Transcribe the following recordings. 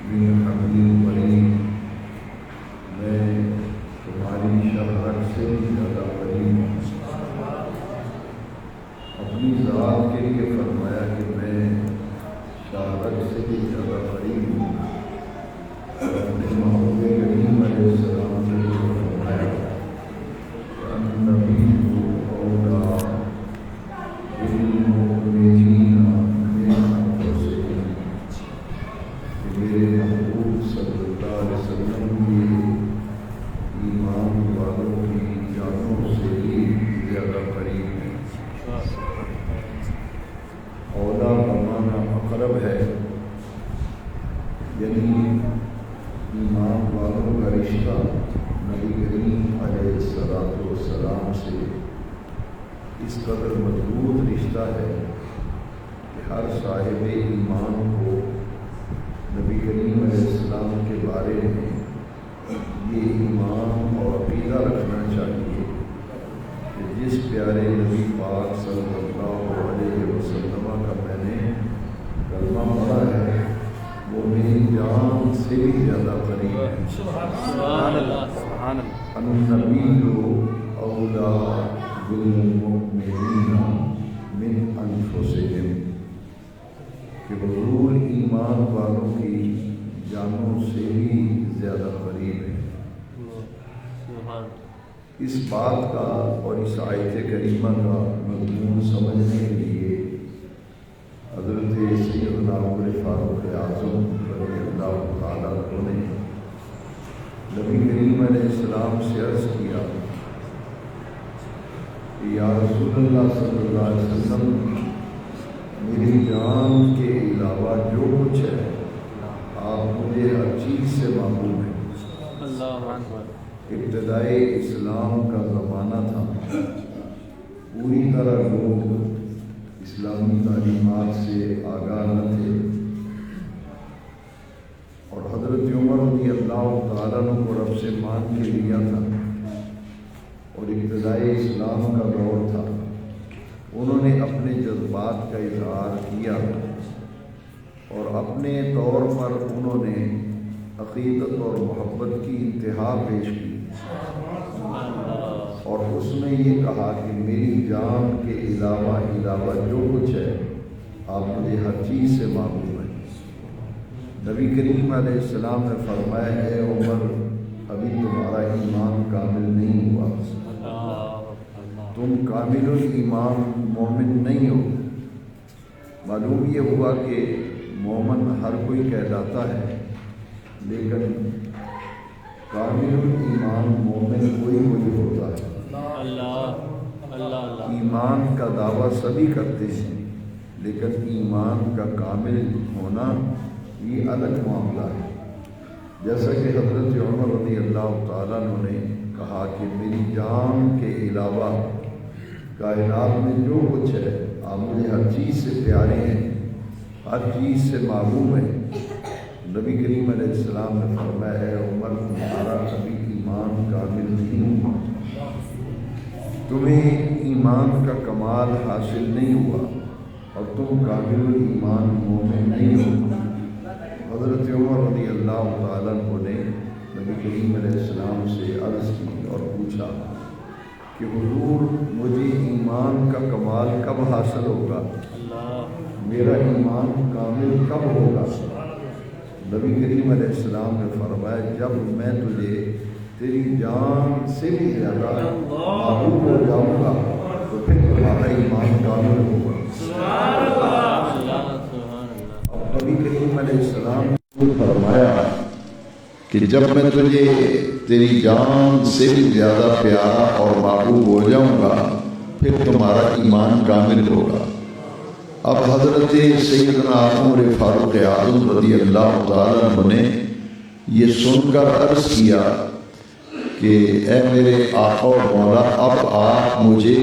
من حمید قریب، میں تمہاری شفقت سے زیادہ قریب ہوں۔ اپنی ذات کے لیے فرمایا کہ میں شفقت سے بھی زیادہ قریب ہوں، اور اپنے محبوب کریم علیہ السلام کے لیے فرمایا کہ النبی اولیٰ بالمؤمنین من انفسہم، کہ میرے محبوب صلی اللہ علیہ وسلم کے ایمان والوں کی جانوں سے بھی زیادہ قریب ہیں۔ اولیٰ بمعنی اقرب ہے، یعنی ایمان والوں کا رشتہ نبی کریم علیہ السلام سے اس قدر مضبوط رشتہ ہے کہ ہر صاحب ایمان کو نبی کریم علیہ السلام کے بارے میں یہ ایمان اور عقیدہ رکھنا چاہیے کہ جس پیارے نبی پاک صلی اللہ علیہ وسلم کا میں نے کلمہ پڑھا ہے وہ میری جان سے بھی زیادہ قریب ہے۔ سبحان اللہ، سبحان اللہ۔ النبی اولیٰ بالمؤمنین من انفسہم، کہ حضور ایمان والوں کی جانوں سے بھی زیادہ قریب ہے۔ اس بات کا اور اس آیت کریمہ کا مضمون سمجھنے کے لیے حضرت سیدنا عمر فاروق اعظم رضی اللہ تعالیٰ عنہ نے نبی کریم علیہ السلام سے عرض کیا کہ یا رسول اللہ صلی اللہ علیہ وسلم، میری جان کے علاوہ جو کچھ ہے آپ مجھے ہر چیز سے معلوم ہے۔ اللہ اکبر۔ ابتدائی اسلام کا زمانہ تھا، پوری طرح لوگ اسلامی تعلیمات سے آگاہ نہ تھے، اور حضرت عمر رضی اللہ تعالیٰ عنہ کو رب سے مان کے لیا تھا، اور ابتدائی اسلام کا دور تھا۔ انہوں نے اپنے جذبات کا اظہار کیا اور اپنے طور پر انہوں نے عقیدت اور محبت کی انتہا پیش کی، اور اس میں یہ کہا کہ میری جان کے علاوہ جو کچھ ہے آپ مجھے ہر چیز سے معلوم ہے۔ نبی کریم علیہ السلام نے فرمایا ہے عمر، ابھی تمہارا ایمان کامل نہیں ہوا، تم کامل الایمان مومن نہیں ہو۔ معلوم یہ ہوا کہ مومن ہر کوئی کہلاتا ہے، لیکن کامل الایمان مومن کوئی ہوتا ہے۔ ایمان کا دعویٰ سبھی کرتے ہیں، لیکن ایمان کا کامل ہونا یہ الگ معاملہ ہے۔ جیسا کہ حضرت عمر رضی اللہ تعالیٰ عنہ نے کہا کہ میری جان کے علاوہ کائنات میں جو کچھ ہے آپ مجھے ہر چیز سے پیارے ہیں، ہر چیز سے معلوم ہے۔ نبی کریم علیہ السلام نے فرمایا ہے عمر، تمہارا کبھی ایمان کامل نہیں ہوا، تمہیں ایمان کا کمال حاصل نہیں ہوا، اور تم کامل الایمان مومن نہیں ہو۔ حضرت عمر رضی اللہ تعالیٰ عنہ نے نبی کریم علیہ السلام سے عرض کی اور پوچھا کہ حضور مجھے ایمان کا کمال کب حاصل ہوگا، میرا ایمان کامل کب ہوگا؟ نبی کریم علیہ السلام نے فرمایا جب میں تجھے تیری جان سے بھی زیادہ محبوب ہو جاؤں گا تو پھر تمہارا ایمان کامل ہوگا۔ اب نبی کریم علیہ السلام نے فرمایا کہ جب میں تجھے تیری جان سے بھی زیادہ پیارا اور محبوب ہو جاؤں گا پھر تمہارا ایمان کامل ہوگا۔ اب حضرت سیدنا عمر فاروق اعظم رضی اللہ تعالیٰ عنہ نے یہ سن کر عرض کیا کہ اے میرے آقا و مولا، اب آپ مجھے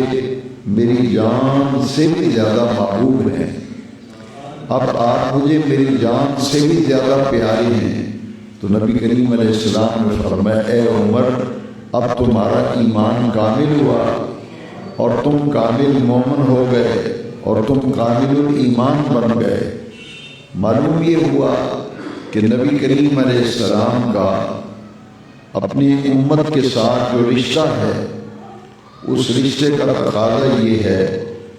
میری جان سے بھی زیادہ محبوب ہیں، اب آپ مجھے میری جان سے بھی زیادہ پیارے ہیں۔ تو نبی کریم علیہ السلام نے فرمایا اے عمر، اب تمہارا ایمان کامل ہوا اور تم کامل مومن ہو گئے اور تم کامل الایمان بن گئے۔ معلوم یہ ہوا کہ نبی کریم علیہ السلام کا اپنی امت کے ساتھ جو رشتہ ہے اس رشتے کا تقاضا یہ ہے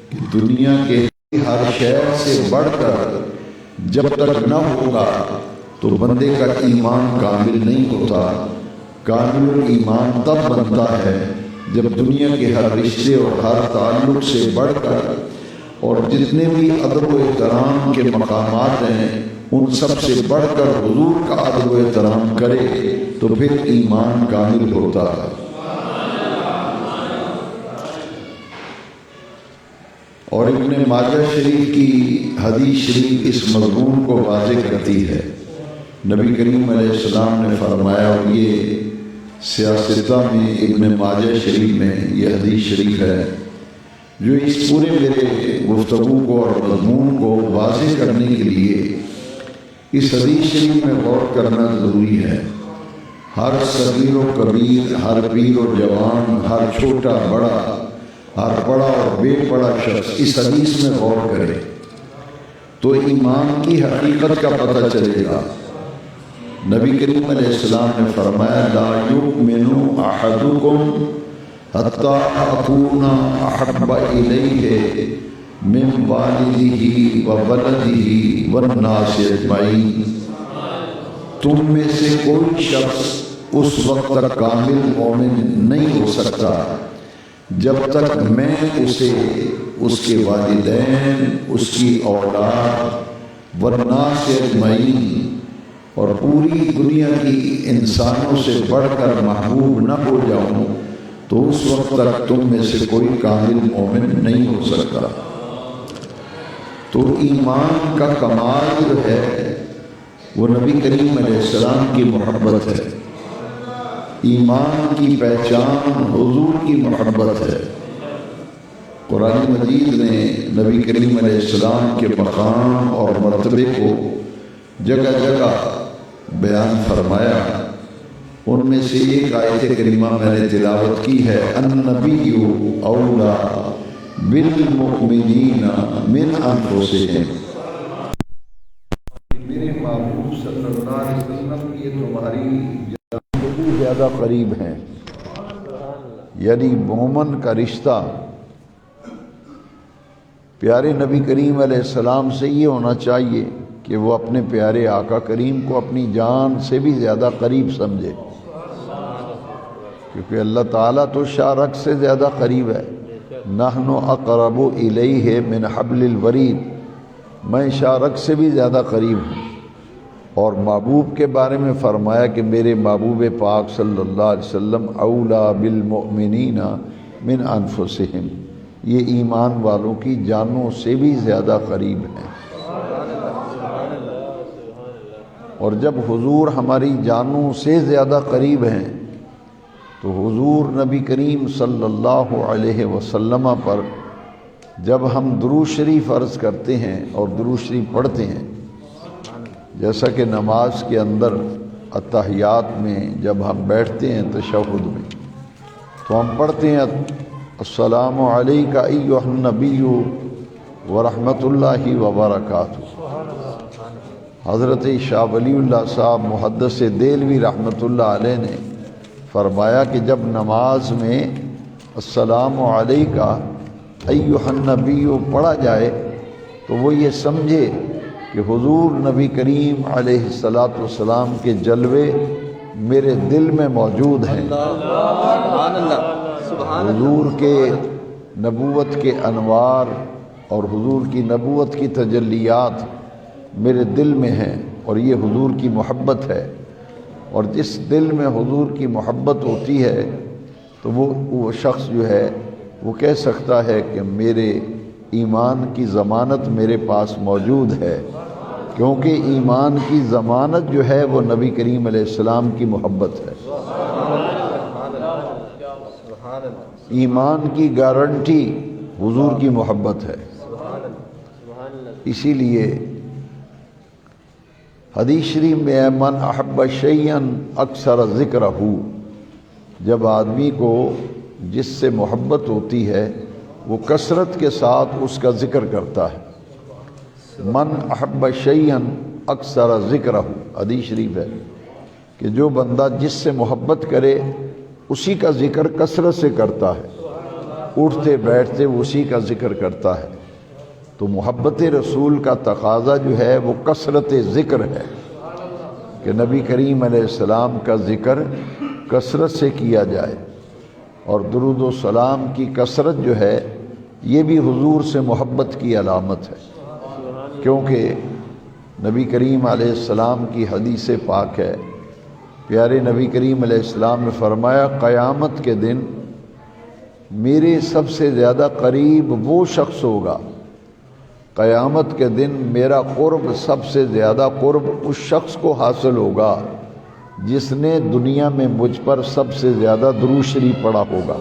کہ دنیا کے ہر شے سے بڑھ کر جب تک نہ ہوگا تو بندے کا ایمان کامل نہیں ہوتا۔ کامل ایمان تب بنتا ہے جب دنیا کے ہر رشتے اور ہر تعلق سے بڑھ کر اور جتنے بھی ادب و احترام کے مقامات ہیں ان سب سے بڑھ کر حضور کا ادب و احترام کرے تو پھر ایمان کامل ہوتا ہے۔ اور ابن ماجہ شریف کی حدیث شریف اس مضمون کو واضح کرتی ہے۔ نبی کریم علیہ السلام نے فرمایا، اور یہ سیاستہ میں ابن ماجہ شریف میں یہ حدیث شریف ہے جو اس پورے میرے گفتگو کو اور مضمون کو واضح کرنے کے لیے اس حدیث شریف میں غور کرنا ضروری ہے۔ ہر صغیر و کبیر، ہر پیر و جوان، ہر چھوٹا بڑا، ہر بڑا اور بے بڑا شخص اس حدیث میں غور کرے تو ایمان کی حقیقت کا پتہ چلے گا۔ نبی کریم علیہ السلام نے فرمایا، لا یؤمن احدکم حتی اکون احب الیہ من والدہ وولدہ والناس اجمعین۔ تم میں سے کوئی شخص اس وقت تک کامل مومن نہیں ہو سکتا جب تک میں اسے، اس کے والدین، اس کی اولاد والناس اجمعین اور پوری دنیا کی انسانوں سے بڑھ کر محبوب نہ ہو جاؤں تو اس وقت تک تم میں سے کوئی کامل مومن نہیں ہو سکتا۔ تو ایمان کا کمال جو ہے وہ نبی کریم علیہ السلام کی محبت ہے۔ ایمان کی پہچان حضور کی محبت ہے۔ قرآن مجید نے نبی کریم علیہ السلام کے مقام اور مرتبے کو جگہ جگہ بیان فرمایا۔ ان میں سے ایک آیت کریمہ میں نے تلاوت کی ہے، النبی اولا بالمؤمنین من انفسہم۔ میرے محبوب صلی اللہ علیہ وسلم یہ تمہاری زیادہ قریب ہیں، یعنی مومن کا رشتہ پیارے نبی کریم علیہ السلام سے یہ ہونا چاہیے کہ وہ اپنے پیارے آقا کریم کو اپنی جان سے بھی زیادہ قریب سمجھے، کیونکہ اللہ تعالیٰ تو شارک سے زیادہ قریب ہے۔ نحن اقرب الیہ من حبل الورید، میں شارک سے بھی زیادہ قریب ہوں۔ اور محبوب کے بارے میں فرمایا کہ میرے محبوب پاک صلی اللہ علیہ وسلم اولا بالمؤمنین من انفسہم، یہ ایمان والوں کی جانوں سے بھی زیادہ قریب ہیں۔ اور جب حضور ہماری جانوں سے زیادہ قریب ہیں تو حضور نبی کریم صلی اللہ علیہ وسلم پر جب ہم درود شریف عرض کرتے ہیں اور درود شریف پڑھتے ہیں، جیسا کہ نماز کے اندر اتحیات میں جب ہم بیٹھتے ہیں تشہد میں تو ہم پڑھتے ہیں السلام علیکہ ایھا النبی ورحمۃ اللہ وبرکاتہ۔ حضرت شاہ ولی اللہ صاحب محدث دہلوی رحمۃ اللہ علیہ نے فرمایا کہ جب نماز میں السلام علیکہ ایھا النبی پڑھا جائے تو وہ یہ سمجھے کہ حضور نبی کریم علیہ السلام کے جلوے میرے دل میں موجود ہیں، حضور کے نبوت کے انوار اور حضور کی نبوت کی تجلیات میرے دل میں ہیں، اور یہ حضور کی محبت ہے۔ اور جس دل میں حضور کی محبت ہوتی ہے تو وہ شخص جو ہے وہ کہہ سکتا ہے کہ میرے ایمان کی ضمانت میرے پاس موجود ہے، کیونکہ ایمان کی ضمانت جو ہے وہ نبی کریم علیہ السلام کی محبت ہے۔ ایمان کی گارنٹی حضور کی محبت ہے۔ اسی لیے حدیث شریف میں ہے من احب شیئا اکثر ذکرہ، جب آدمی کو جس سے محبت ہوتی ہے وہ کثرت کے ساتھ اس کا ذکر کرتا ہے۔ من احب شیئا اکثر ذکرہ، حدیث شریف ہے کہ جو بندہ جس سے محبت کرے اسی کا ذکر کثرت سے کرتا ہے، اٹھتے بیٹھتے وہ اسی کا ذکر کرتا ہے۔ تو محبت رسول کا تقاضا جو ہے وہ کثرت ذکر ہے کہ نبی کریم علیہ السلام کا ذکر کثرت سے کیا جائے، اور درود و سلام کی کثرت جو ہے یہ بھی حضور سے محبت کی علامت ہے، کیونکہ نبی کریم علیہ السلام کی حدیث پاک ہے، پیارے نبی کریم علیہ السلام نے فرمایا قیامت کے دن میرے سب سے زیادہ قریب وہ شخص ہوگا، قیامت کے دن میرا قرب سب سے زیادہ قرب اس شخص کو حاصل ہوگا جس نے دنیا میں مجھ پر سب سے زیادہ درود شریف پڑھا ہوگا۔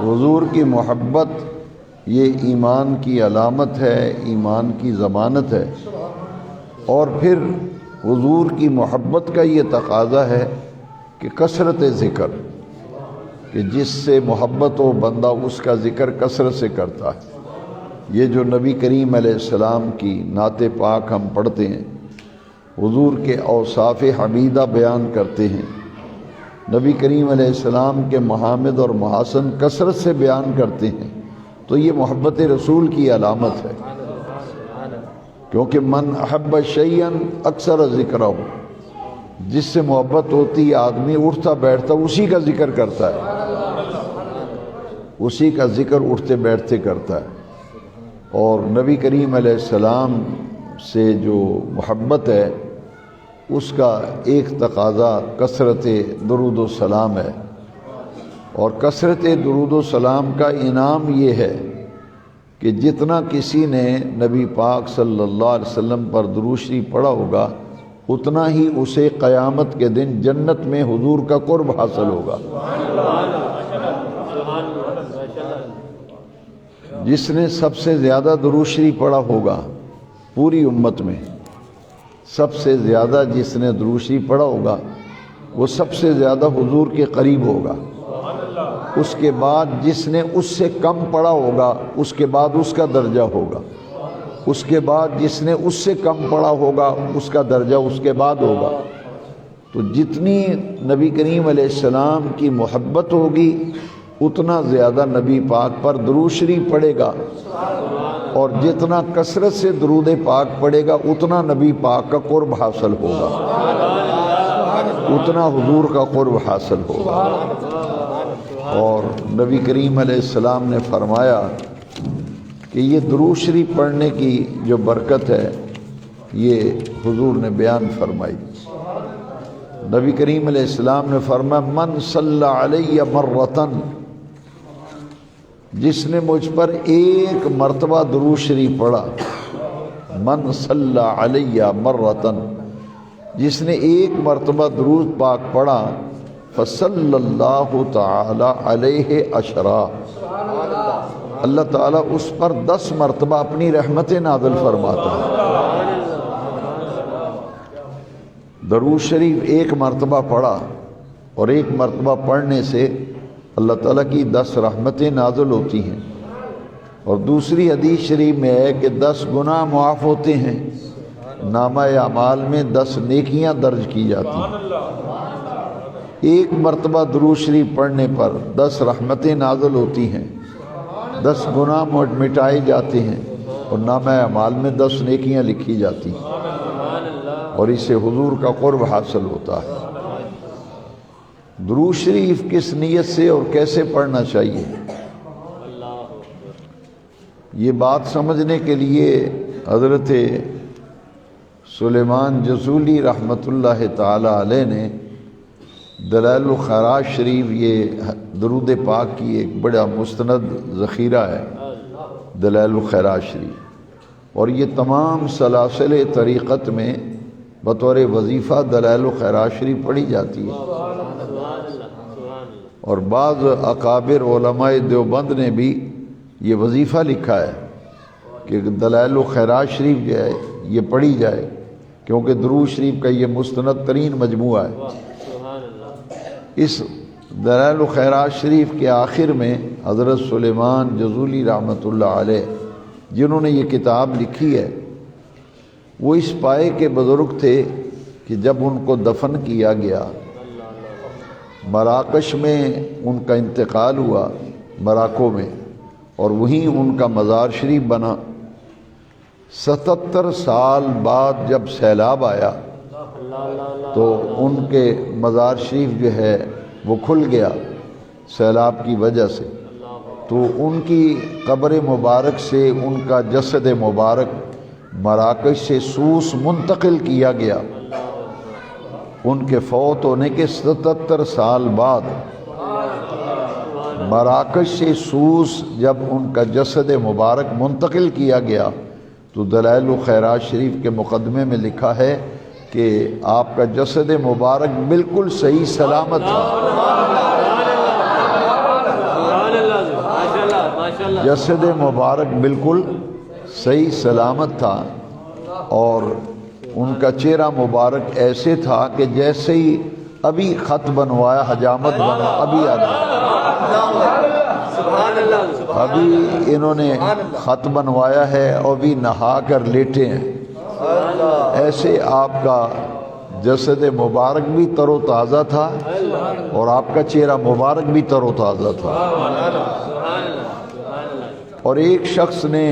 حضور کی محبت یہ ایمان کی علامت ہے، ایمان کی ضمانت ہے، اور پھر حضور کی محبت کا یہ تقاضا ہے کہ کثرت ذکر، کہ جس سے محبت ہو بندہ اس کا ذکر کثرت سے کرتا ہے۔ یہ جو نبی کریم علیہ السلام کی نعت پاک ہم پڑھتے ہیں، حضور کے اوصاف حمیدہ بیان کرتے ہیں، نبی کریم علیہ السلام کے محامد اور محاسن کثرت سے بیان کرتے ہیں، تو یہ محبت رسول کی علامت ہے، کیونکہ من احب شیئا اکثر ذکرہ، جس سے محبت ہوتی ہے آدمی اٹھتا بیٹھتا اسی کا ذکر کرتا ہے، اسی کا ذکر اٹھتے بیٹھتے کرتا ہے۔ اور نبی کریم علیہ السلام سے جو محبت ہے اس کا ایک تقاضا کثرت درود و سلام ہے، اور کثرت درود و سلام کا انعام یہ ہے کہ جتنا کسی نے نبی پاک صلی اللہ علیہ وسلم پر درود شریف پڑھا ہوگا اتنا ہی اسے قیامت کے دن جنت میں حضور کا قرب حاصل ہوگا۔ جس نے سب سے زیادہ درود شریف پڑھا ہوگا پوری امت میں، سب سے زیادہ جس نے درود شریف پڑھا ہوگا وہ سب سے زیادہ حضور کے قریب ہوگا۔ اس کے بعد جس نے اس سے کم پڑھا ہوگا اس کے بعد اس کا درجہ ہوگا، اس کے بعد جس نے اس سے کم پڑھا ہوگا اس کا درجہ اس کے بعد ہوگا۔ تو جتنی نبی کریم علیہ السلام کی محبت ہوگی اتنا زیادہ نبی پاک پر درود شریف پڑھے گا، اور جتنا کثرت سے درود پاک پڑھے گا اتنا نبی پاک کا قرب حاصل ہوگا، اتنا حضور کا قرب حاصل ہوگا۔ اور نبی کریم علیہ السلام نے فرمایا کہ یہ درود شریف پڑھنے کی جو برکت ہے یہ حضور نے بیان فرمائی۔ نبی کریم علیہ السلام نے فرمایا من صلی علی مرتن، جس نے مجھ پر ایک مرتبہ درود شریف پڑھا، من صلی علی مرتن، جس نے ایک مرتبہ درود پاک پڑھا، فصلی اللہ تعالی علیہ عشرا، اللہ تعالیٰ اس پر 10 مرتبہ اپنی رحمتیں نازل فرماتا ہے۔ درود شریف ایک مرتبہ پڑھا اور ایک مرتبہ پڑھنے سے اللہ تعالیٰ کی 10 رحمتیں نازل ہوتی ہیں، اور دوسری حدیث شریف میں ہے کہ 10 گناہ معاف ہوتے ہیں، نامہ اعمال میں 10 نیکیاں درج کی جاتی ہیں۔ ایک مرتبہ درود شریف پڑھنے پر 10 رحمتیں نازل ہوتی ہیں، 10 گناہ مٹائے جاتے ہیں، اور نامہ اعمال میں 10 نیکیاں لکھی جاتی ہیں، اور اس سے حضور کا قرب حاصل ہوتا ہے۔ درود شریف کس نیت سے اور کیسے پڑھنا چاہیے، یہ بات سمجھنے کے لیے حضرت سلیمان جزولی رحمۃ اللہ تعالی علیہ نے دلائل الخیرات شریف، یہ درود پاک کی ایک بڑا مستند ذخیرہ ہے دلائل الخیرات شریف، اور یہ تمام سلاسل طریقت میں بطور وظیفہ دلائل الخیرات شریف پڑھی جاتی ہے، اور بعض اکابر علماء دیوبند نے بھی یہ وظیفہ لکھا ہے کہ دلائل الخیرات شریف جو ہے یہ پڑھی جائے، کیونکہ درود شریف کا یہ مستند ترین مجموعہ ہے۔ سبحان اللہ۔ اس دلائل الخیرات شریف کے آخر میں حضرت سلیمان جزولی رحمۃ اللہ علیہ جنہوں نے یہ کتاب لکھی ہے، وہ اس پائے کے بزرگ تھے کہ جب ان کو دفن کیا گیا، مراکش میں ان کا انتقال ہوا، مراکو میں، اور وہیں ان کا مزار شریف بنا۔ 77 سال بعد جب سیلاب آیا تو ان کے مزار شریف جو ہے وہ کھل گیا سیلاب کی وجہ سے، تو ان کی قبر مبارک سے ان کا جسد مبارک مراکش سے سوس منتقل کیا گیا۔ ان کے فوت ہونے کے 77 سال بعد مراکش سے سوس جب ان کا جسد مبارک منتقل کیا گیا تو دلائل الخیرات شریف کے مقدمے میں لکھا ہے کہ آپ کا جسد مبارک بالکل صحیح سلامت تھا۔ جسد مبارک بالکل صحیح سلامت تھا، اور ان کا چہرہ مبارک ایسے تھا کہ جیسے ہی ابھی خط بنوایا، حجامت بنا ابھی آ گیا، ابھی انہوں نے خط بنوایا ہے اور بھی نہا کر لیٹے ہیں، ایسے آپ کا جسد مبارک بھی تر و تازہ تھا اور آپ کا چہرہ مبارک بھی تر و تازہ تھا۔ اور ایک شخص نے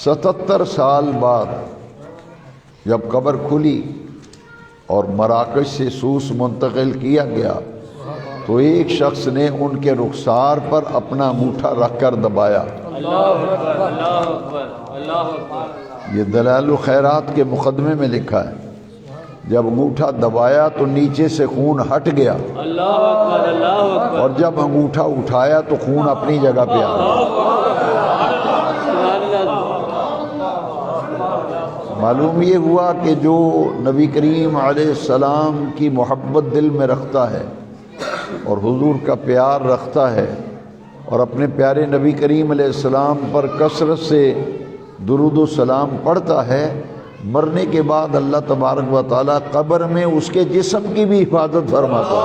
77 سال بعد جب قبر کھلی اور مراکش سے سوس منتقل کیا گیا تو ایک شخص نے ان کے رخسار پر اپنا انگوٹھا رکھ کر دبایا۔ یہ دلائل الخیرات کے مقدمے میں لکھا ہے، جب انگوٹھا دبایا تو نیچے سے خون ہٹ گیا، اور جب انگوٹھا اٹھایا تو خون اپنی جگہ پہ آ گیا۔ معلوم یہ ہوا کہ جو نبی کریم علیہ السلام کی محبت دل میں رکھتا ہے اور حضور کا پیار رکھتا ہے اور اپنے پیارے نبی کریم علیہ السلام پر کثرت سے درود و سلام پڑھتا ہے، مرنے کے بعد اللہ تبارک و تعالیٰ قبر میں اس کے جسم کی بھی حفاظت فرماتا ہے۔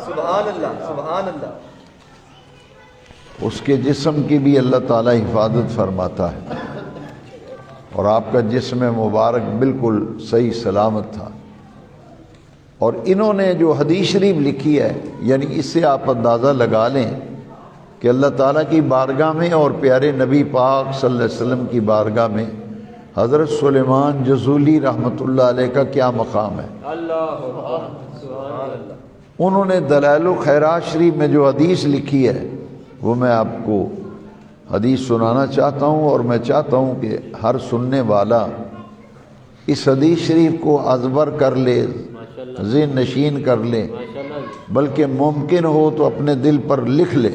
سبحان اللہ۔ اس کے جسم کی بھی اللہ تعالیٰ حفاظت فرماتا ہے، اور آپ کا جسم مبارک بالکل صحیح سلامت تھا۔ اور انہوں نے جو حدیث شریف لکھی ہے، یعنی اس سے آپ اندازہ لگا لیں کہ اللہ تعالیٰ کی بارگاہ میں اور پیارے نبی پاک صلی اللہ علیہ وسلم کی بارگاہ میں حضرت سلیمان جزولی رحمۃ اللہ علیہ کا کیا مقام ہے۔ انہوں نے دلائل الخیرات شریف میں جو حدیث لکھی ہے وہ میں آپ کو حدیث سنانا چاہتا ہوں، اور میں چاہتا ہوں کہ ہر سننے والا اس حدیث شریف کو ازبر کر لے، ذہن نشین کر لے، بلکہ ممکن ہو تو اپنے دل پر لکھ لے۔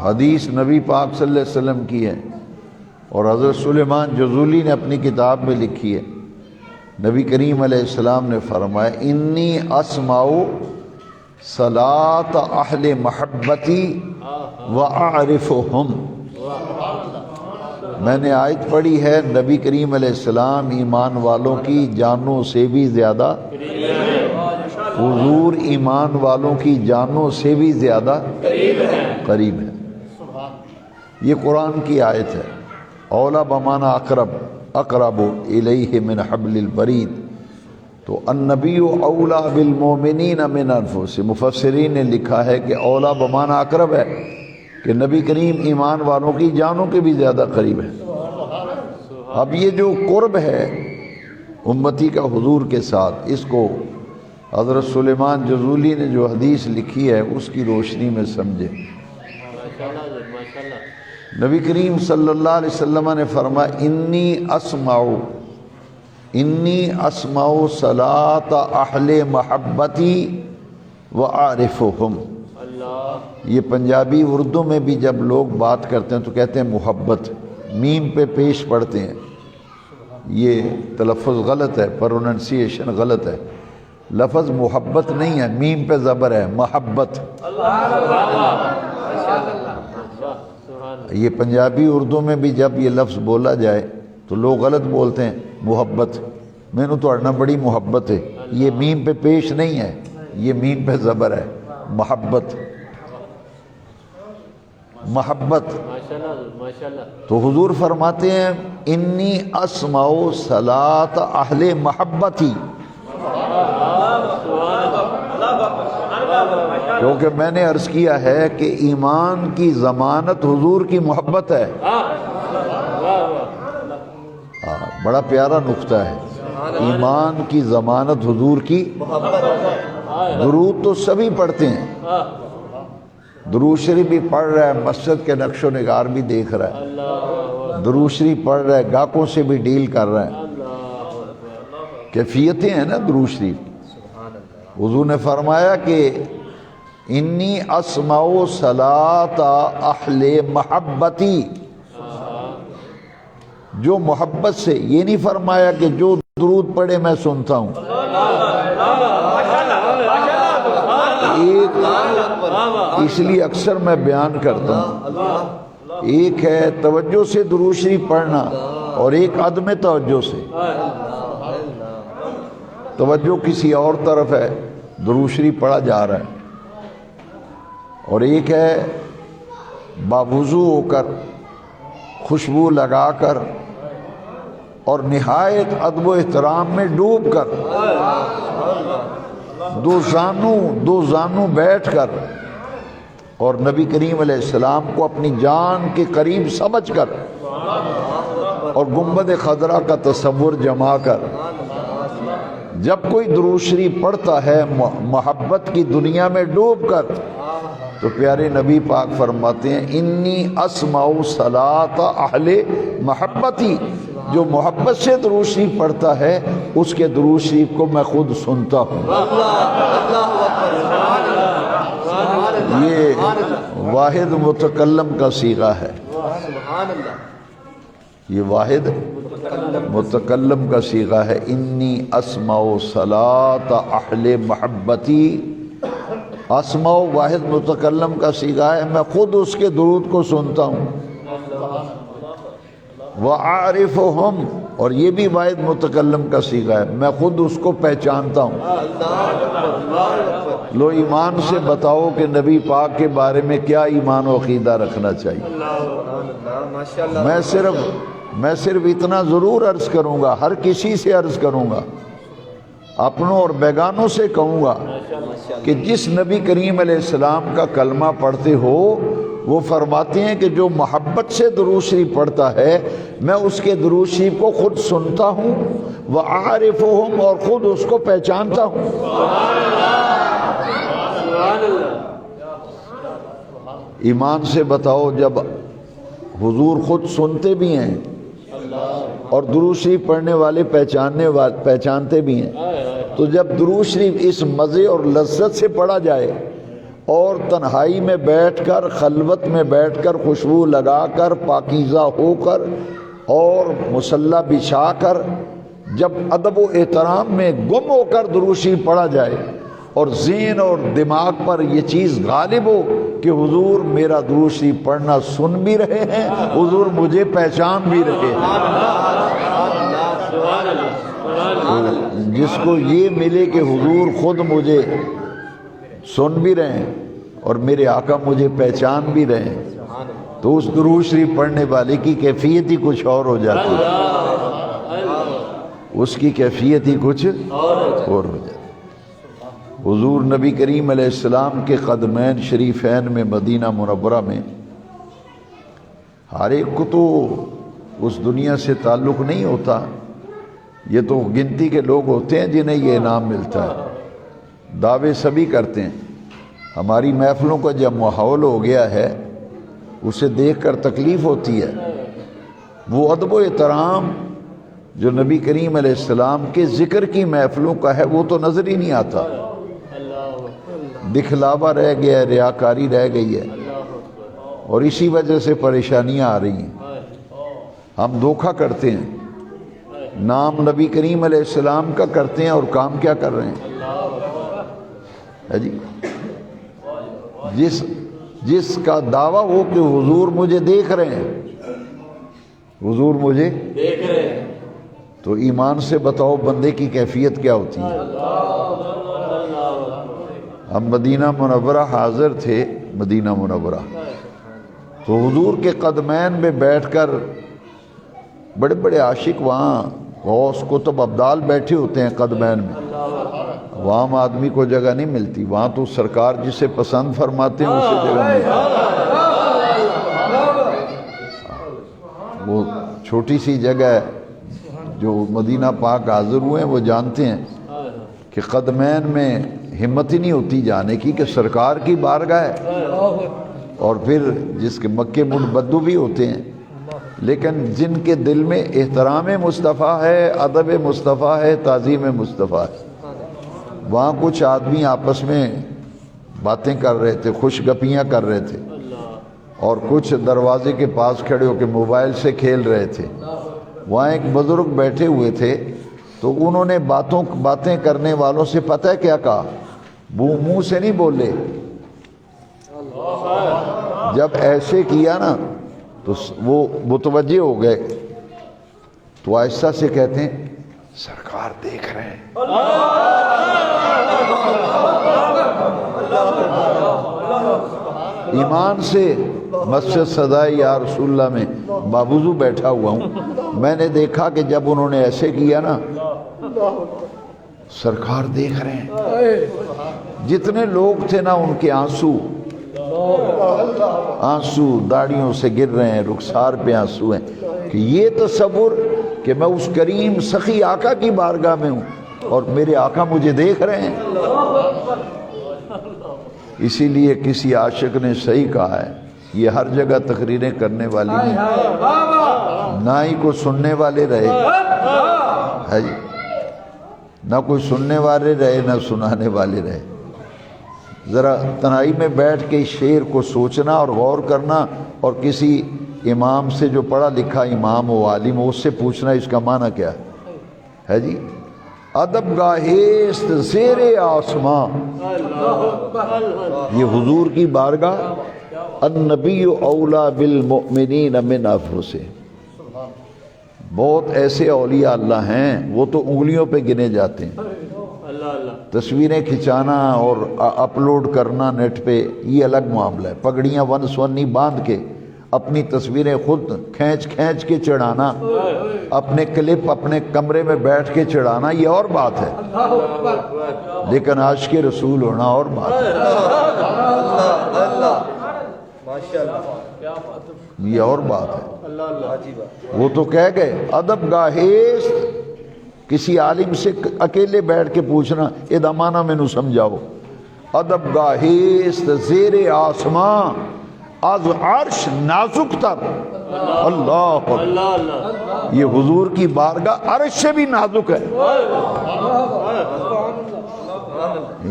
حدیث نبی پاک صلی اللہ علیہ وسلم کی ہے اور حضرت سلیمان جزولی نے اپنی کتاب میں لکھی ہے۔ نبی کریم علیہ السلام نے فرمایا، انی اسمع صلاۃ اہل محبتی واعرفہم۔ میں نے آیت پڑھی ہے، نبی کریم علیہ السلام ایمان والوں کی جانوں سے بھی زیادہ، حضور ایمان والوں کی جانوں سے بھی زیادہ قریب ہے۔ یہ قرآن کی آیت ہے۔ اولا بمانا اقرب، اقرب الیہ من حبل الورید، تو النبی اولا بالمومنین من انفسہم۔ مفسرین نے لکھا ہے کہ اولا بمانا اقرب ہے کہ نبی کریم ایمان والوں کی جانوں کے بھی زیادہ قریب ہے۔ اب یہ جو قرب ہے امتی کا حضور کے ساتھ، اس کو حضرت سلیمان جزولی نے جو حدیث لکھی ہے اس کی روشنی میں سمجھے۔ نبی کریم صلی اللہ علیہ وسلم نے فرمایا، انی اسمع صلاۃ اہل محبتی وعارفہم۔ یہ پنجابی اردو میں بھی جب لوگ بات کرتے ہیں تو کہتے ہیں محبت، میم پہ پیش پڑھتے ہیں، یہ تلفظ غلط ہے، پروننسیشن غلط ہے۔ لفظ محبت نہیں ہے، میم پہ زبر ہے، محبت۔ یہ پنجابی اردو میں بھی جب یہ لفظ بولا جائے تو لوگ غلط بولتے ہیں محبت، میں نے تو اڑنا بڑی محبت ہے، یہ میم پہ پیش نہیں ہے، یہ میم پہ زبر ہے، محبت محبت۔ ماشاءاللہ تو حضور فرماتے ہیں انی اسمع صلاۃ اہل محبتی، کیونکہ میں نے عرض کیا ہے کہ ایمان کی ضمانت حضور کی محبت ہے۔ بڑا پیارا نقطہ ہے، ایمان کی ضمانت حضور کی درود تو سبھی پڑھتے ہیں، درود شریف بھی پڑھ رہا ہے، مسجد کے نقش و نگار بھی دیکھ رہا ہے، درود شریف پڑھ رہا ہے، گاہکوں سے بھی ڈیل کر رہا ہے، کیفیتیں ہیں نا درود شریف۔ حضور نے فرمایا کہ انی اسمع صلاۃ اہل محبتی، جو محبت سے، یہ نہیں فرمایا کہ جو درود پڑھے میں سنتا ہوں۔ ایک اس لیے اکثر میں بیان کرتا ہوں، ایک ہے توجہ سے درود شریف پڑھنا اور ایک عدم توجہ سے، توجہ کسی اور طرف ہے، درود شریف پڑھا جا رہا ہے، اور ایک ہے باوضو ہو کر خوشبو لگا کر اور نہایت ادب و احترام میں ڈوب کر، دو زانو بیٹھ کر اور نبی کریم علیہ السلام کو اپنی جان کے قریب سمجھ کر اور گنبد خضرا کا تصور جما کر جب کوئی درود شریف پڑھتا ہے محبت کی دنیا میں ڈوب کر، تو پیارے نبی پاک فرماتے ہیں انی اسمع صلاۃ اہل محبتی، جو محبت سے درود شریف پڑھتا ہے اس کے درود شریف کو میں خود سنتا ہوں۔ یہ واحد متکلم کا صیغہ ہے، یہ واحد متکلم کا صیغہ ہے، انی اسمع صلاۃ اہل محبتی۔ اسمع واحد متکلم کا صیغہ ہے، میں خود اس کے درود کو سنتا ہوں۔ وَأَعْرِفُهُمْ، اور یہ بھی واحد متکلم کا صیغہ ہے، میں خود اس کو پہچانتا ہوں۔ لو ایمان سے بتاؤ کہ نبی پاک کے بارے میں کیا ایمان و عقیدہ رکھنا چاہیے۔ میں صرف اتنا ضرور عرض کروں گا، ہر کسی سے عرض کروں گا، اپنوں اور بیگانوں سے کہوں گا کہ جس نبی کریم علیہ السلام کا کلمہ پڑھتے ہو، وہ فرماتے ہیں کہ جو محبت سے درود شریف پڑھتا ہے میں اس کے درود شریف کو خود سنتا ہوں، وَأَعْرِفُهُمْ، اور خود اس کو پہچانتا ہوں۔ ایمان سے بتاؤ، جب حضور خود سنتے بھی ہیں اور درود شریف پڑھنے والے پہچانتے بھی ہیں، تو جب درود شریف اس مزے اور لذت سے پڑھا جائے اور تنہائی میں بیٹھ کر، خلوت میں بیٹھ کر، خوشبو لگا کر، پاکیزہ ہو کر اور مصلی بچھا کر، جب ادب و احترام میں گم ہو کر درود شریف پڑھا جائے اور ذہن اور دماغ پر یہ چیز غالب ہو کہ حضور میرا درود شریف پڑھنا سن بھی رہے ہیں، حضور مجھے پہچان بھی رہے ہیں، جس کو یہ ملے کہ حضور خود مجھے سن بھی رہے ہیں اور میرے آقا مجھے پہچان بھی رہے ہیں، تو اس درود شریف پڑھنے والے کی کیفیت ہی کچھ اور ہو جاتی ہے، اس کی کیفیت ہی کچھ اور ہو جاتی ہے۔ حضور نبی کریم علیہ السلام کے قدمین شریفین میں مدینہ منورہ میں ہر ایک کو تو اس دنیا سے تعلق نہیں ہوتا، یہ تو گنتی کے لوگ ہوتے ہیں جنہیں یہ انعام ملتا ہے، دعوے سبھی کرتے ہیں۔ ہماری محفلوں کا جب ماحول ہو گیا ہے اسے دیکھ کر تکلیف ہوتی ہے، وہ ادب و احترام جو نبی کریم علیہ السلام کے ذکر کی محفلوں کا ہے وہ تو نظر ہی نہیں آتا، دکھلاوا رہ گیا ہے، ریاکاری رہ گئی ہے، اور اسی وجہ سے پریشانیاں آ رہی ہیں۔ ہم دھوکہ کرتے ہیں، نام نبی کریم علیہ السلام کا کرتے ہیں اور کام کیا کر رہے ہیں؟ ہے جی، جس کا دعویٰ ہو کہ حضور مجھے دیکھ رہے ہیں، حضور مجھے دیکھ رہے ہیں. تو ایمان سے بتاؤ بندے کی کیفیت کیا ہوتی ہے؟ ہم مدینہ منورہ حاضر تھے، مدینہ منورہ، تو حضور کے قدمین میں بیٹھ کر بڑے بڑے عاشق وہاں غوث کتب ابدال بیٹھے ہوتے ہیں قدمین میں، وہاں آدمی کو جگہ نہیں ملتی، وہاں تو سرکار جسے پسند فرماتے ہیں اسے جگہ ملتی ہے۔ وہ چھوٹی سی جگہ ہے، جو مدینہ پاک حاضر ہوئے ہیں وہ جانتے ہیں کہ قدمین میں ہمت ہی نہیں ہوتی جانے کی کہ سرکار کی بارگاہ ہے، اور پھر جس کے مکے بدو بھی ہوتے ہیں، لیکن جن کے دل میں احترام مصطفیٰ ہے، ادب مصطفیٰ ہے، تعظیم مصطفیٰ ہے، وہاں کچھ آدمی آپس میں باتیں کر رہے تھے، خوش گپیاں کر رہے تھے، اور کچھ دروازے کے پاس کھڑے ہو کے موبائل سے کھیل رہے تھے۔ وہاں ایک بزرگ بیٹھے ہوئے تھے، تو انہوں نے باتیں کرنے والوں سے پتہ ہے کیا کہا؟ وہ منہ سے نہیں بولے، جب ایسے کیا نا تو وہ متوجہ ہو گئے، تو آہستہ سے کہتے ہیں سرکار دیکھ رہے ہیں۔ ایمان سے مسجد صدائے یا رسول اللہ میں بابوزو بیٹھا ہوا ہوں، میں نے دیکھا کہ جب انہوں نے ایسے کیا نا، سرکار دیکھ رہے ہیں۔ جتنے لوگ تھے نا ان کے آنسو داڑیوں سے گر رہے ہیں، رخسار پہ آنسو ہیں، کہ یہ تصور کہ میں اس کریم سخی آقا کی بارگاہ میں ہوں اور میرے آقا مجھے دیکھ رہے ہیں۔ اسی لیے کسی عاشق نے صحیح کہا ہے، یہ ہر جگہ تقریریں کرنے والی نہیں، نہ ہی کوئی سننے والے رہے ہے جی، نہ کوئی سننے والے رہے نہ سنانے والے رہے۔ ذرا تنہائی میں بیٹھ کے اس شعر کو سوچنا اور غور کرنا، اور کسی امام سے جو پڑھا لکھا امام و عالم ہو اس سے پوچھنا اس کا معنی کیا ہے جی۔ ادب گاہیست زیر آسماں، یہ حضور کی بارگاہ، النبی اولا بالمؤمنین من انفسہم۔ بہت ایسے اولیاء اللہ ہیں وہ تو انگلیوں پہ گنے جاتے ہیں، تصویریں کھچانا اور اپلوڈ کرنا نیٹ پہ یہ الگ معاملہ ہے، پگڑیاں ون سونی باندھ کے اپنی تصویریں خود کھینچ کے چڑھانا، اپنے کلپ اپنے کمرے میں بیٹھ کے چڑھانا، یہ اور بات ہے، لیکن عاشق رسول ہونا اور بات ہے، یہ اور بات ہے۔ وہ تو کہہ گئے ادب گاہیست، کسی عالم سے اکیلے بیٹھ کے پوچھنا یہ دمانہ میں نو سمجھاؤ، ادب گاہیست زیر آسماں از عرش نازک تر، اللہ یہ حضور کی بارگاہ عرش سے بھی نازک ہے،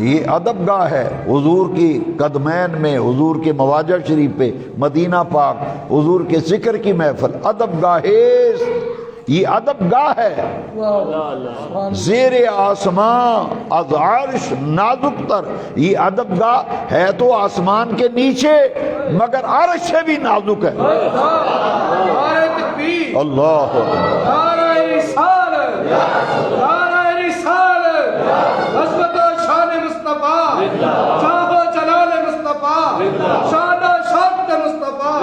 یہ ادب گاہ ہے حضور کی قدمین میں، حضور کے مواجع شریف پہ، مدینہ پاک، حضور کے ذکر کی محفل، ادب گاہیست، یہ ادب گاہ ہے، زیر آسمان از عرش نازک تر، یہ ادب گاہ ہے تو آسمان کے نیچے مگر عرش سے بھی نازک ہے۔ اللہ عظمت و شان مصطفیٰ، جاہ و جلال مصطفیٰ، شان و شوکت مصطفیٰ،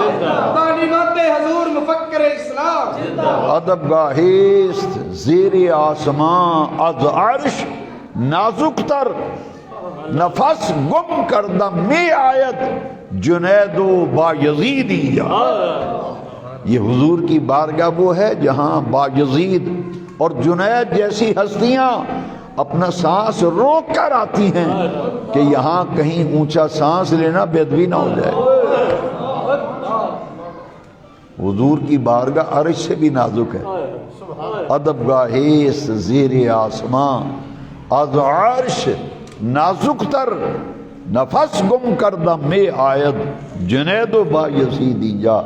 تعلیمات حضور مفکر اسلام۔ ادب گاہیست زیر آسمان از عرش نازک تر، نفس گم کردہ می آیت جنید و بایزیدی۔ یہ حضور کی بارگاہ وہ ہے جہاں بایزید اور جنید جیسی ہستیاں اپنا سانس روک کر آتی ہیں کہ یہاں کہیں اونچا سانس لینا بے ادبی نہ ہو جائے۔ حضور کی بارگاہ عرش سے بھی نازک ہے، ادب گاہیست زیر آسمان از عرش نازک تر، نفس گم کردہ میں آید جنید و بایزیدی جا۔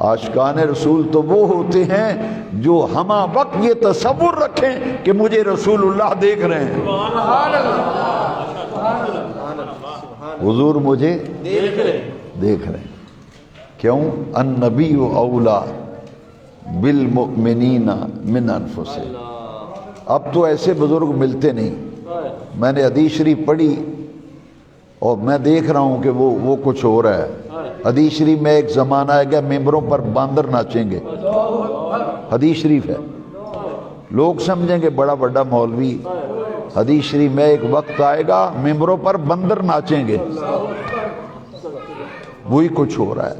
عاشقان رسول تو وہ ہوتے ہیں جو ہمہ وقت یہ تصور رکھیں کہ مجھے رسول اللہ دیکھ رہے ہیں، سبحان اللہ، حضور مجھے دیکھ رہے ہیں. کیوں؟ النبی اولا بالمؤمنین من انفسہم. اب تو ایسے بزرگ ملتے نہیں. میں نے حدیث شریف پڑھی اور میں دیکھ رہا ہوں کہ وہ کچھ ہو رہا ہے. حدیث شریف میں ایک زمانہ آئے گا ممبروں پر باندر ناچیں گے. حدیث شریف ہے. لوگ سمجھیں گے بڑا بڑا مولوی. حدیث شریف میں ایک وقت آئے گا ممبروں پر بندر ناچیں گے. وہی کچھ ہو رہا ہے.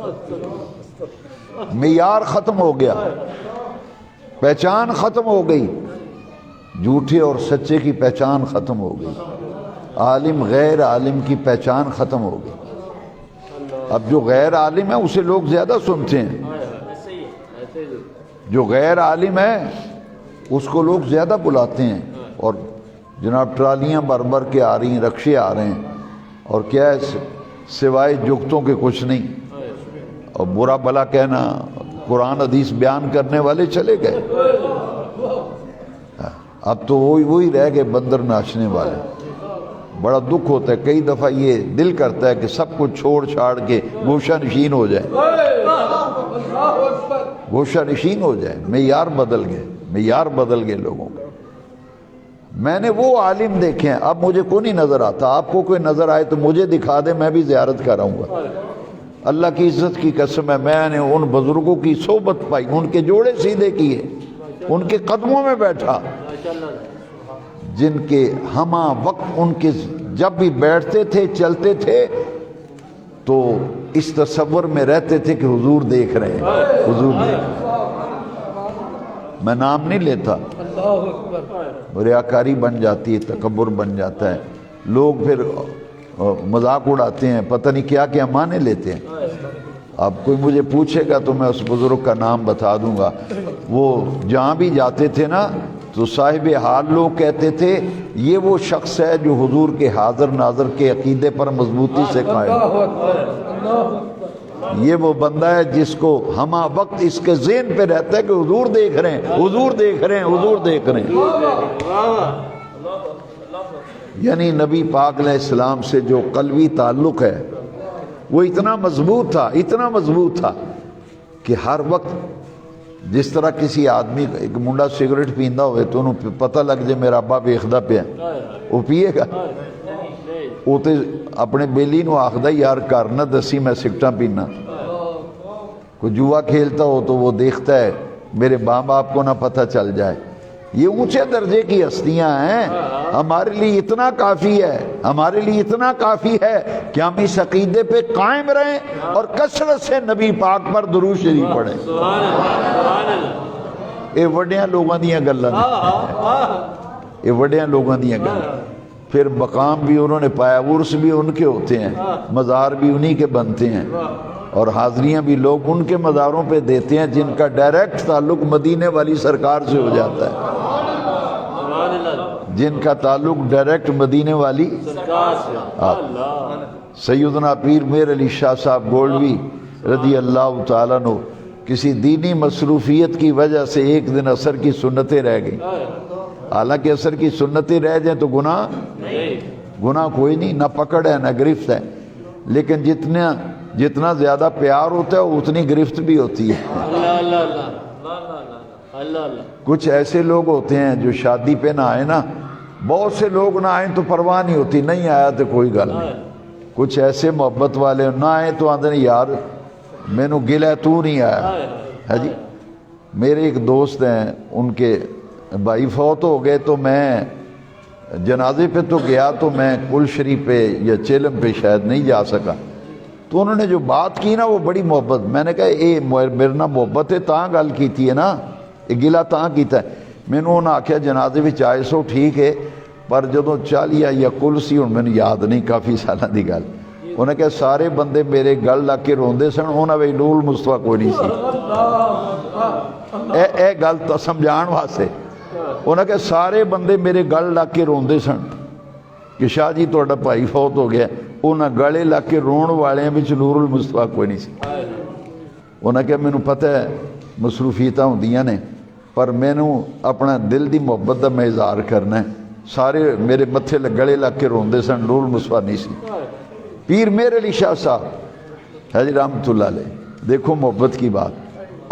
معیار ختم ہو گیا, پہچان ختم ہو گئی. جھوٹے اور سچے کی پہچان ختم ہو گئی. عالم غیر عالم کی پہچان ختم ہو گئی. اب جو غیر عالم ہے اسے لوگ زیادہ سنتے ہیں. جو غیر عالم ہے اس کو لوگ زیادہ بلاتے ہیں. اور جناب ٹرالیاں بھر بھر کے آ رہی ہیں, رکشے آ رہے ہیں, اور کیا ہے سوائے جگتوں کے کچھ نہیں. اور برا بلا کہنا, قرآن حدیث بیان کرنے والے چلے گئے. اب تو وہی رہ گئے بندر ناچنے والے. بڑا دکھ ہوتا ہے. کئی دفعہ یہ دل کرتا ہے کہ سب کچھ چھوڑ چھاڑ کے گوشہ نشین ہو جائے. گوشہ نشین ہو جائے. معیار بدل گئے, معیار بدل گئے لوگوں کا. میں نے وہ عالم دیکھے ہیں. اب مجھے کوئی نہیں نظر آتا. آپ کو کوئی نظر آئے تو مجھے دکھا دے, میں بھی زیارت کراؤں گا. اللہ کی عزت کی قسم ہے, میں نے ان بزرگوں کی صحبت پائی, ان کے جوڑے سیدھے کیے, ان کے قدموں میں بیٹھا, جن کے ہمہ وقت ان کے جب بھی بیٹھتے تھے چلتے تھے تو اس تصور میں رہتے تھے کہ حضور دیکھ رہے ہیں, حضور دیکھ رہے ہیں. میں نام نہیں لیتا, ریاکاری بن جاتی ہے, تکبر بن جاتا ہے. لوگ پھر مذاق اڑاتے ہیں, پتہ نہیں کیا کیا معنی لیتے ہیں. اب کوئی مجھے پوچھے گا تو میں اس بزرگ کا نام بتا دوں گا. وہ جہاں بھی جاتے تھے نا تو صاحب حال لوگ کہتے تھے یہ وہ شخص ہے جو حضور کے حاضر ناظر کے عقیدے پر مضبوطی سے قائم. یہ وہ بندہ ہے جس کو ہمہ وقت اس کے ذہن پہ رہتا ہے کہ حضور دیکھ رہے ہیں, حضور دیکھ رہے ہیں, حضور دیکھ رہے ہیں. یعنی نبی پاک علیہ السلام سے جو قلبی تعلق ہے وہ اتنا مضبوط تھا, اتنا مضبوط تھا کہ ہر وقت جس طرح کسی آدمی ایک منڈا سگریٹ پیندا ہوئے تو انہوں پتہ لگ جائے میرا ابا بیخدا پہ ہے, وہ پیے گا. وہ تو اپنے بیلی نو آخدا یار کر نہ دسی میں سگٹاں پینا. کوئی جوا کھیلتا ہو تو وہ دیکھتا ہے میرے ماں باپ کو نہ پتہ چل جائے. یہ اونچے درجے کی ہستیاں ہیں. ہمارے لیے اتنا کافی ہے, ہمارے لیے اتنا کافی ہے کہ ہم اس عقیدے پہ قائم رہیں اور کثرت سے نبی پاک پر درود شریف پڑھیں. یہ وڈیاں لوگاں دیاں گلاں نے, یہ وڈیاں لوگاں دیاں گلاں. پھر مقام بھی انہوں نے پایا, عرس بھی ان کے ہوتے ہیں, مزار بھی انہی کے بنتے ہیں, اور حاضریاں بھی لوگ ان کے مزاروں پہ دیتے ہیں جن کا ڈائریکٹ تعلق مدینے والی سرکار سے ہو جاتا ہے, جن کا تعلق ڈائریکٹ مدینے والی سرکار سے. سیدنا پیر میر علی شاہ صاحب گولوی رضی اللہ تعالیٰ عنہ کسی دینی مصروفیت کی وجہ سے ایک دن عصر کی سنتیں رہ گئیں. حالانکہ عصر کی سنتیں رہ جائیں تو گناہ کوئی نہیں, نہ پکڑ ہے نہ گرفت ہے, لیکن جتنا زیادہ پیار ہوتا ہے اتنی گرفت بھی ہوتی ہے. کچھ ایسے لوگ ہوتے ہیں جو شادی پہ نہ آئے نا, بہت سے لوگ نہ آئیں تو پرواہ نہیں ہوتی, نہیں آیا تو کوئی گل نہیں. کچھ ایسے محبت والے نہ آئے تو آتے ہیں یار مینوں گل ہے تو نہیں آیا ہے جی. میرے ایک دوست ہیں, ان کے بھائی فوت ہو گئے تو میں جنازے پہ تو گیا تو میں کل شریف پہ یا چیلم پہ شاید نہیں جا سکا. تو انہوں نے جو بات کی نا وہ بڑی محبت. میں نے کہا اے میرے نہ محبت ہے تاں گل کیتی ہے نا, یہ گلا تاں کیتا ہے. مینوں انہوں نے آکھیا جنازے وچ آئے سو ٹھیک ہے, پر جدوں چالیا یا کل سی ہن مینوں یاد نہیں, کافی سالاں دی گل. انہوں نے کہا سارے بندے میرے گل لگ کے روندے سن, انہاں وچ نور مصطفیٰ کوئی نہیں سی. اے گل تو سمجھان واسطے انہوں نے کہا سارے بندے میرے گل لگ کے روندے سن کہ شاہ جی تہاڈا بھائی فوت ہو گیا. انہاں گلے لگ کے رون والے وچ نور المصطفیٰ کوئی نہیں سی. انہوں نے کہا مینوں پتہ ہے مصروفیتاں ہوندیاں نے, پر مینوں اپنا دل دی محبت دا میں اظہار کرنا ہے. سارے میرے متھے گلے لگ کے روندے سن, نور المصطفیٰ نہیں سی. پیر میر علی شاہ صاحب ہے جی رحمۃ اللہ علیہ. دیکھو محبت کی بات.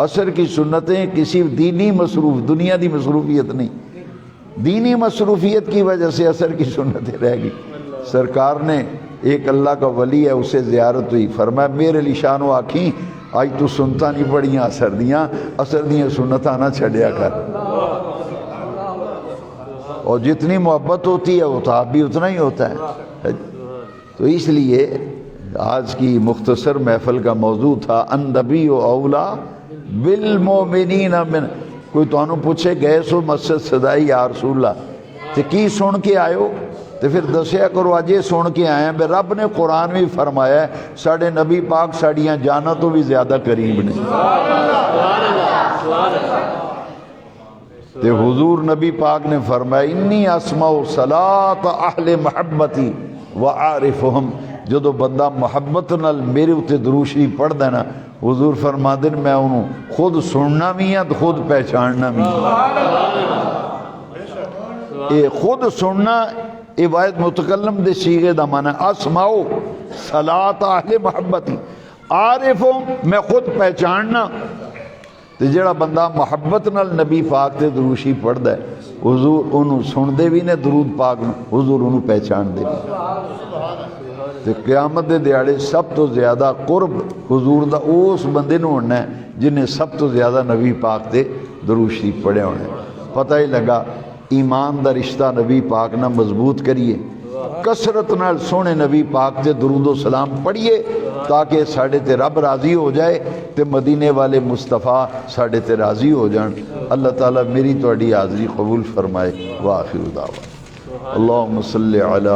عصر کی سنتیں کسی دینی مصروف، دنیا دی مصروفیت نہیں، دینی مصروفیت کی وجہ سے عصر کی سنتیں رہ گئی. سرکار نے ایک اللہ کا ولی ہے، اسے زیارت ہوئی، فرمایا میرے علی شان و آکھیں آج تو سنتا نہیں پڑیاں عصر دیاں سنتاں نہ چھڑیا کر. اور جتنی محبت ہوتی ہے وہ تو آپ بھی اتنا ہی ہوتا ہے. تو اس لیے آج کی مختصر محفل کا موضوع تھا النبی اولا بالمؤمنین من. کوئی تو انہوں پوچھے گئے سو مسجد صدائی یا رسول اللہ تو کی سن کے آئے ہو؟ تو پھر دسیا کرو آج یہ سن کے آئے ہیں بے رب نے قرآن بھی فرمایا ہے ساڑھے نبی پاک ساڑھیاں جانا تو بھی زیادہ قریب نے. تو حضور نبی پاک نے فرمایا انی اسمع صلاۃ اہل محبتی وعارفہم. جدو بندہ محبت نال میرے اتے درود شریف پڑھ دینا حضور فرما دین میں انہوں خود سننا بھی ہاں خود پہچاننا بھی. اے خود سننا اے واحد متکلم دے سیغے دا معنی اسمعو صلاۃ اہل محبتی عارفہم میں خود پہچاننا. تو جڑا بندہ محبت نال نبی پاک تے درود شریف پڑھدا ہے حضور انہوں سن دے بھی نے درود پاک حضور انہوں پہچان دے بھی. تو قیامت دے دیاڑے سب تو زیادہ قرب حضور دا اس بندے نو ہونا ہے جنہیں سب تو زیادہ نبی پاک تے درود شریف پڑھے ہونے. پتہ ہی لگا ایمان دا رشتہ نبی پاک نہ مضبوط کریے، کثرت نال سونے نبی پاک تے درود و سلام پڑھیے تاکہ ساڑھے تے رب راضی ہو جائے تے مدینے والے مصطفیٰ ساڑھے تے راضی ہو جان. اللہ تعالیٰ میری توڑی حاضری قبول فرمائے. وآخر دعوانا اللہم صلی علی